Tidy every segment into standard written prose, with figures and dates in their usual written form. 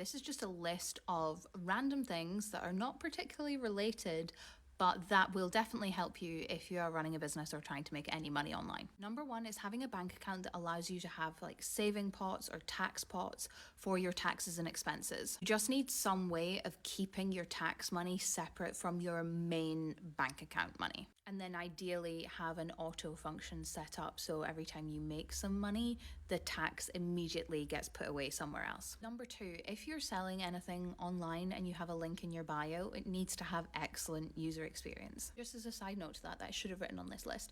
This is just a list of random things that are not particularly related, but that will definitely help you if you are running a business or trying to make any money online. Number one is having a bank account that allows you to have like saving pots or tax pots for your taxes and expenses. You just need some way of keeping your tax money separate from your main bank account money. And then ideally have an auto function set up so every time you make some money, the tax immediately gets put away somewhere else. Number two, if you're selling anything online and you have a link in your bio, it needs to have excellent user experience. Just as a side note to that I should have written on this list,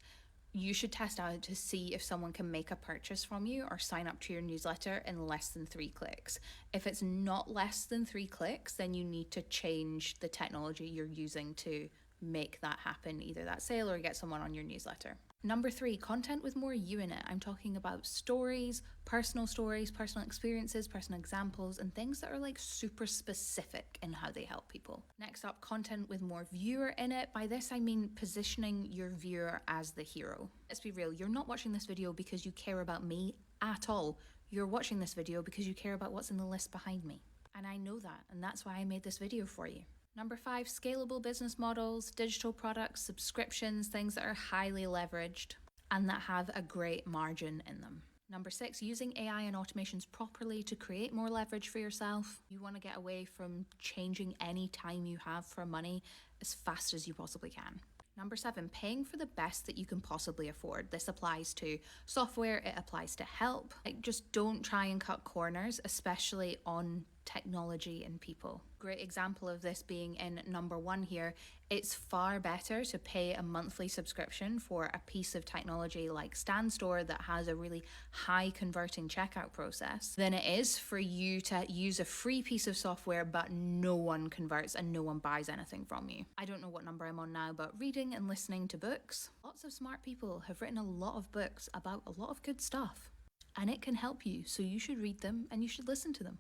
you should test out to see if someone can make a purchase from you or sign up to your newsletter in less than 3 clicks. If it's not less than 3 clicks, then you need to change the technology you're using to make that happen, either that sale or get someone on your newsletter. Number 3, content with more you in it. I'm talking about stories, personal experiences, personal examples, and things that are like super specific in how they help people. Next up, content with more viewer in it. By this, I mean positioning your viewer as the hero. Let's be real, you're not watching this video because you care about me at all. You're watching this video because you care about what's in the list behind me. And I know that, and that's why I made this video for you. Number 5, scalable business models, digital products, subscriptions, things that are highly leveraged and that have a great margin in them. Number 6, using AI and automations properly to create more leverage for yourself. You want to get away from changing any time you have for money as fast as you possibly can. Number 7, paying for the best that you can possibly afford. This applies to software, it applies to help. Like, just don't try and cut corners, especially on technology and people. Great example of this being in number 1 here. It's far better to pay a monthly subscription for a piece of technology like StanStore that has a really high converting checkout process than it is for you to use a free piece of software but no one converts and no one buys anything from you. I don't know what number I'm on now, but reading and listening to books. Lots of smart people have written a lot of books about a lot of good stuff, and it can help you, so you should read them and you should listen to them.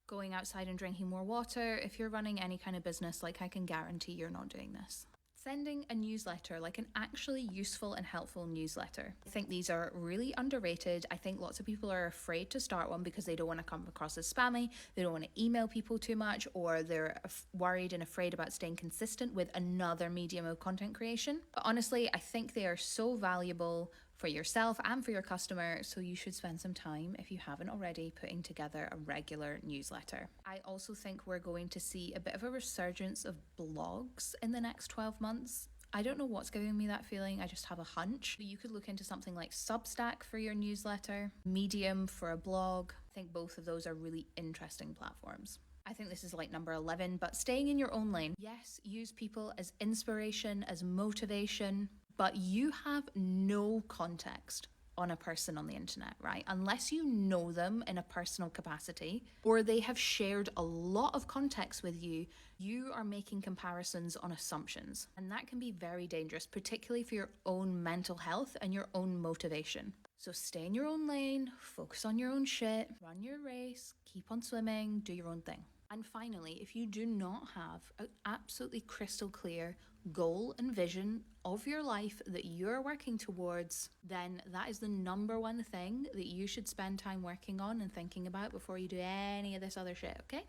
Going outside and drinking more water. If you're running any kind of business, like, I can guarantee you're not doing this. Sending a newsletter, like an actually useful and helpful newsletter. I think these are really underrated. I think lots of people are afraid to start one because they don't want to come across as spammy, they don't want to email people too much, or they're worried and afraid about staying consistent with another medium of content creation. But honestly, I think they are so valuable for yourself and for your customer, so you should spend some time, if you haven't already, putting together a regular newsletter. I also think we're going to see a bit of a resurgence of blogs in the next 12 months. I don't know what's giving me that feeling, I just have a hunch. You could look into something like Substack for your newsletter, Medium for a blog. I think both of those are really interesting platforms. I think this is like number 11, but staying in your own lane. Yes, use people as inspiration, as motivation, but you have no context on a person on the internet, right? Unless you know them in a personal capacity or they have shared a lot of context with you, you are making comparisons on assumptions. And that can be very dangerous, particularly for your own mental health and your own motivation. So stay in your own lane, focus on your own shit, run your race, keep on swimming, do your own thing. And finally, if you do not have an absolutely crystal clear goal and vision of your life that you're working towards, then that is the number one thing that you should spend time working on and thinking about before you do any of this other shit, okay?